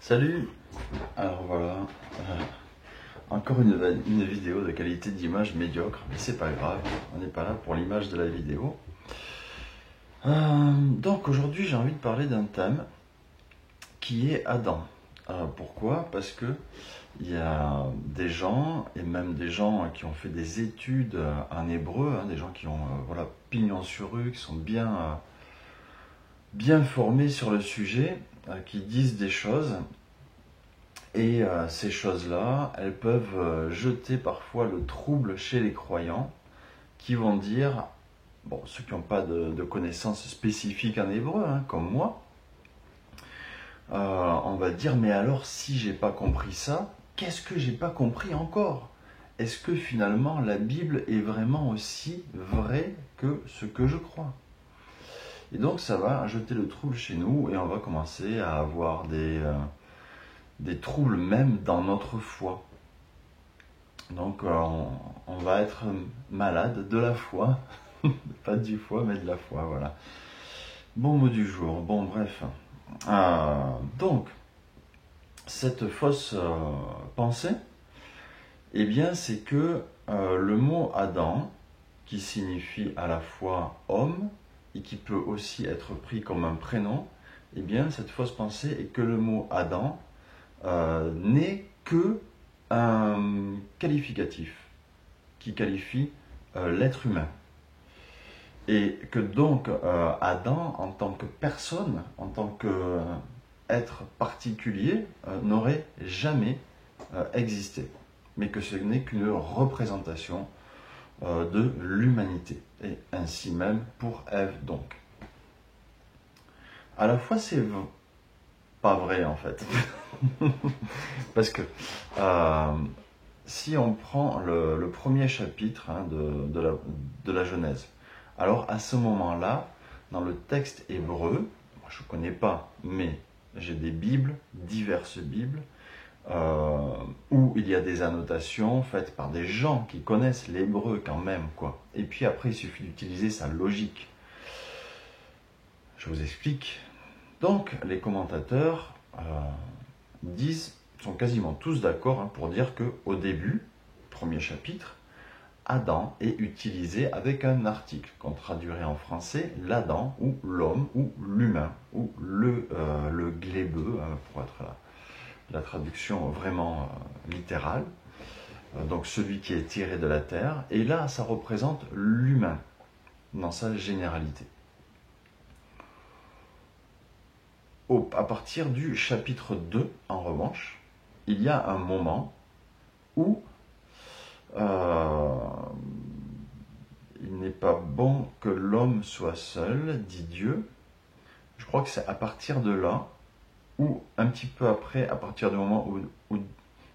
Salut. Alors voilà, encore une vidéo de qualité d'image médiocre, mais c'est pas grave, on n'est pas là pour l'image de la vidéo. Donc aujourd'hui j'ai envie de parler d'un thème qui est Adam. Pourquoi? Parce que il y a des gens, et même des gens qui ont fait des études en hébreu, des gens qui ont pignon sur rue, qui sont bien formés sur le sujet, qui disent des choses. Et ces choses-là, elles peuvent jeter parfois le trouble chez les croyants qui vont dire, bon, ceux qui n'ont pas de connaissances spécifiques en hébreu, comme moi, on va dire, mais alors si j'ai pas compris ça, qu'est-ce que j'ai pas compris encore? Est-ce que finalement la Bible est vraiment aussi vraie que ce que je crois? Et donc ça va jeter le trouble chez nous et on va commencer à avoir des troubles même dans notre foi. Donc on va être malade de la foi, pas du foie mais de la foi, voilà. Bon mot du jour, bon bref. Donc, cette fausse pensée, eh bien c'est que le mot Adam, qui signifie à la fois homme, et qui peut aussi être pris comme un prénom, eh bien cette fausse pensée est que le mot Adam n'est que un qualificatif qui qualifie l'être humain. Et que donc Adam, en tant que personne, en tant qu'être particulier, n'aurait jamais existé. Mais que ce n'est qu'une représentation de l'humanité. Et ainsi même pour Ève donc. À la fois c'est pas vrai en fait. Parce que si on prend le premier chapitre de la Genèse, alors à ce moment-là, dans le texte hébreu, moi je ne connais pas, mais j'ai des Bibles, diverses Bibles, où il y a des annotations faites par des gens qui connaissent l'hébreu quand même, quoi. Et puis après, il suffit d'utiliser sa logique. Je vous explique. Donc, les commentateurs sont quasiment tous d'accord pour dire qu'au début, premier chapitre, Adam est utilisé avec un article qu'on traduirait en français l'Adam ou l'homme ou l'humain ou le glébeux pour être la traduction vraiment littérale, donc celui qui est tiré de la terre, et là ça représente l'humain dans sa généralité. À partir du chapitre 2, en revanche, il y a un moment où il n'est pas bon que l'homme soit seul, dit Dieu. Je crois que c'est à partir de là, ou un petit peu après, à partir du moment où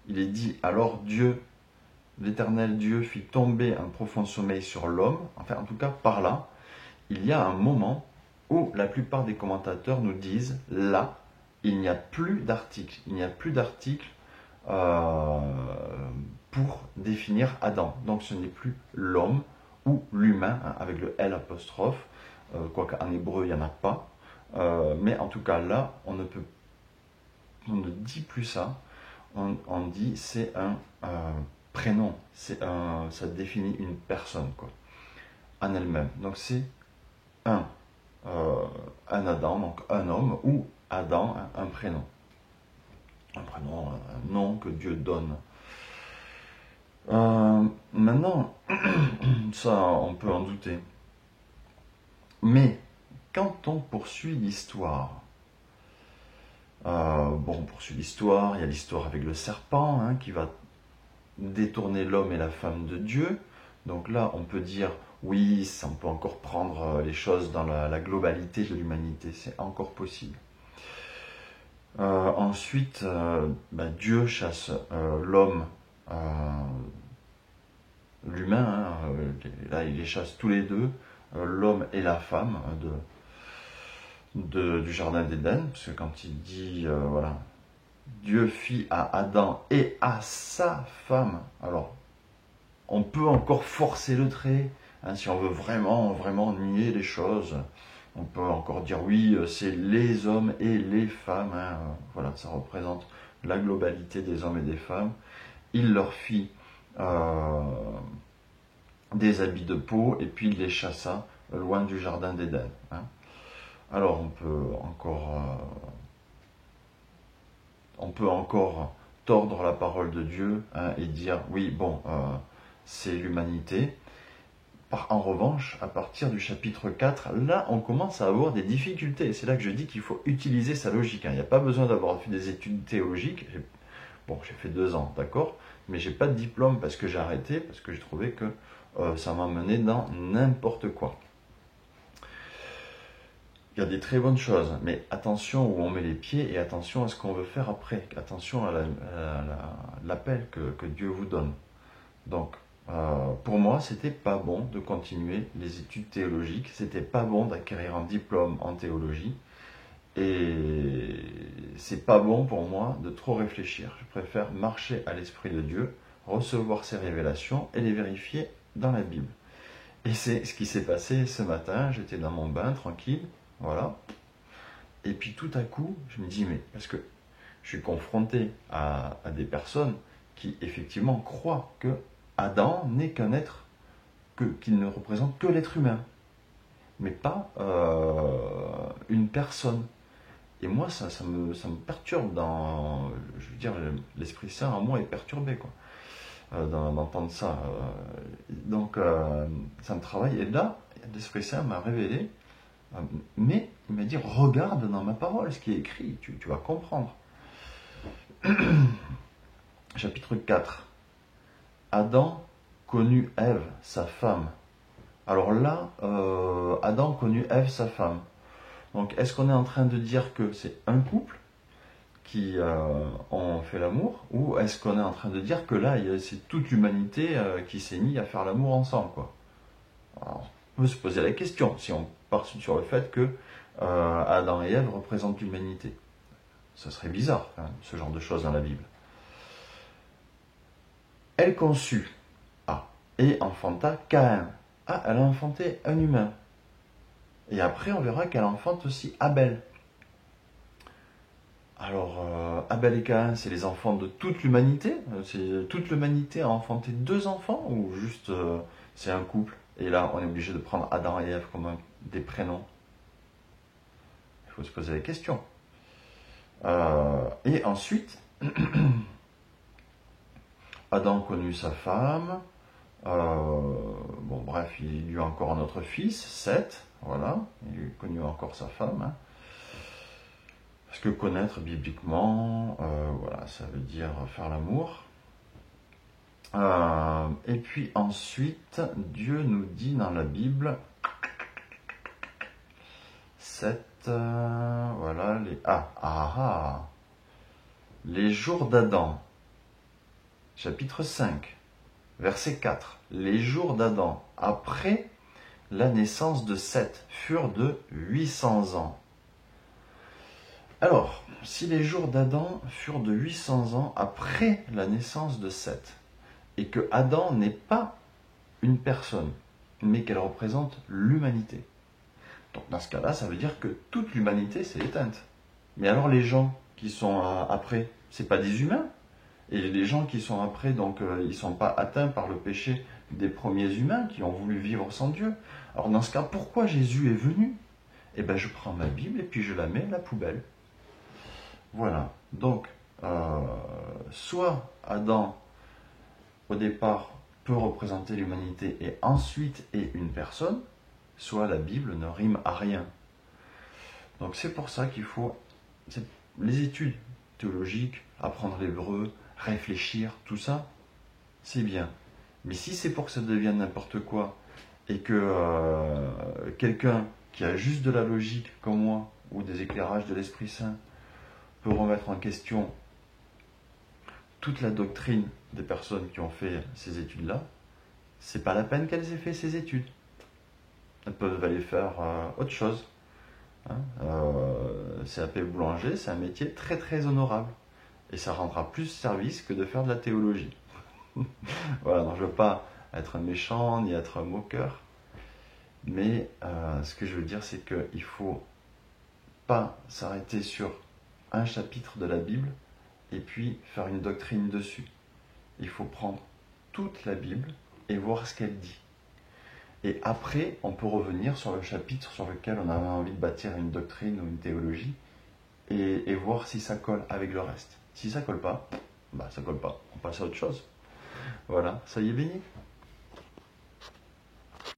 il est dit, alors Dieu, l'Éternel Dieu fit tomber un profond sommeil sur l'homme, enfin en tout cas par là, il y a un moment où la plupart des commentateurs nous disent, là, il n'y a plus d'article. Il n'y a plus d'article pour définir Adam. Donc ce n'est plus l'homme ou l'humain, avec le L apostrophe, quoique en hébreu il n'y en a pas. Mais en tout cas là, on ne dit plus ça. On dit c'est un prénom. Ça définit une personne, quoi, en elle-même. Donc c'est un Adam, donc un homme, ou Adam, un prénom. Un prénom, un nom que Dieu donne. Maintenant, ça on peut en douter. Mais quand on poursuit l'histoire, on poursuit l'histoire, il y a l'histoire avec le serpent qui va détourner l'homme et la femme de Dieu. Donc là, on peut dire, oui, on peut encore prendre les choses dans la globalité de l'humanité, c'est encore possible. Ensuite, Dieu chasse l'homme, l'humain, là il les chasse tous les deux, l'homme et la femme du jardin d'Éden, parce que quand il dit, Dieu fit à Adam et à sa femme, alors on peut encore forcer le trait, si on veut vraiment, vraiment nier les choses, On peut encore dire oui, c'est les hommes et les femmes. Hein. Voilà, ça représente la globalité des hommes et des femmes. Il leur fit des habits de peau et puis il les chassa loin du jardin d'Éden. Hein. Alors on peut encore tordre la parole de Dieu, hein, et dire oui, bon, c'est l'humanité. En revanche, à partir du chapitre 4, là, on commence à avoir des difficultés. C'est là que je dis qu'il faut utiliser sa logique. Hein. Il n'y a pas besoin d'avoir fait des études théologiques. Bon, j'ai fait 2 ans, d'accord, mais j'ai pas de diplôme parce que j'ai arrêté, parce que j'ai trouvé que ça m'a mené dans n'importe quoi. Il y a des très bonnes choses, mais attention où on met les pieds et attention à ce qu'on veut faire après. Attention à l'appel que Dieu vous donne. Donc, pour moi, c'était pas bon de continuer les études théologiques, c'était pas bon d'acquérir un diplôme en théologie, et c'est pas bon pour moi de trop réfléchir. Je préfère marcher à l'Esprit de Dieu, recevoir ses révélations et les vérifier dans la Bible. Et c'est ce qui s'est passé ce matin, j'étais dans mon bain, tranquille, voilà, et puis tout à coup, je me dis, mais parce que je suis confronté à des personnes qui effectivement croient que Adam n'est qu'un être, qu'il ne représente que l'être humain, mais pas une personne. Et moi, ça me perturbe je veux dire, l'Esprit Saint en moi est perturbé, quoi, d'entendre ça. Donc, ça me travaille. Et là, l'Esprit Saint m'a révélé, mais il m'a dit, regarde dans ma parole ce qui est écrit, tu vas comprendre. Chapitre 4. Adam connut Ève, sa femme. Alors là, Adam connut Ève, sa femme. Donc, est-ce qu'on est en train de dire que c'est un couple qui ont fait l'amour, ou est-ce qu'on est en train de dire que là, c'est toute l'humanité qui s'est mise à faire l'amour ensemble, quoi? Alors, on peut se poser la question, si on part sur le fait que Adam et Ève représentent l'humanité. Ça serait bizarre, hein, ce genre de choses dans la Bible. Elle conçut, et enfanta Caïn. Elle a enfanté un humain. Et après, on verra qu'elle enfante aussi Abel. Alors, Abel et Caïn, c'est les enfants de toute l'humanité. Toute l'humanité a enfanté 2 enfants, ou juste c'est un couple. Et là, on est obligé de prendre Adam et Ève comme des prénoms. Il faut se poser la question. Et ensuite, Adam connut sa femme. Bon, bref, il eut encore un autre fils, Seth, voilà, il connut encore sa femme. Hein. Parce que connaître bibliquement, voilà, ça veut dire faire l'amour. Et puis ensuite, Dieu nous dit dans la Bible, Seth, voilà, les jours d'Adam, chapitre 5. Verset 4. Les jours d'Adam, après la naissance de Seth, furent de 800 ans. Alors, si les jours d'Adam furent de 800 ans après la naissance de Seth, et que Adam n'est pas une personne, mais qu'elle représente l'humanité, donc dans ce cas-là, ça veut dire que toute l'humanité s'est éteinte. Mais alors les gens qui sont après, c'est pas des humains? Et les gens qui sont après, donc, ils ne sont pas atteints par le péché des premiers humains qui ont voulu vivre sans Dieu. Alors dans ce cas, pourquoi Jésus est venu? Eh bien, je prends ma Bible et puis je la mets à la poubelle. Voilà. Donc, soit Adam, au départ, peut représenter l'humanité et ensuite est une personne, soit la Bible ne rime à rien. Donc c'est pour ça qu'il faut les études théologiques, apprendre l'hébreu, réfléchir, tout ça, c'est bien. Mais si c'est pour que ça devienne n'importe quoi, et que quelqu'un qui a juste de la logique comme moi, ou des éclairages de l'Esprit Saint, peut remettre en question toute la doctrine des personnes qui ont fait ces études-là, c'est pas la peine qu'elles aient fait ces études. Elles peuvent aller faire autre chose. Hein, CAP boulanger, c'est un métier très très honorable. Et ça rendra plus service que de faire de la théologie. Voilà, donc je ne veux pas être méchant ni être moqueur. Mais ce que je veux dire, c'est qu'il ne faut pas s'arrêter sur un chapitre de la Bible et puis faire une doctrine dessus. Il faut prendre toute la Bible et voir ce qu'elle dit. Et après, on peut revenir sur le chapitre sur lequel on avait envie de bâtir une doctrine ou une théologie et voir si ça colle avec le reste. Si ça colle pas, bah ça colle pas. On passe à autre chose. Voilà, soyez bénis.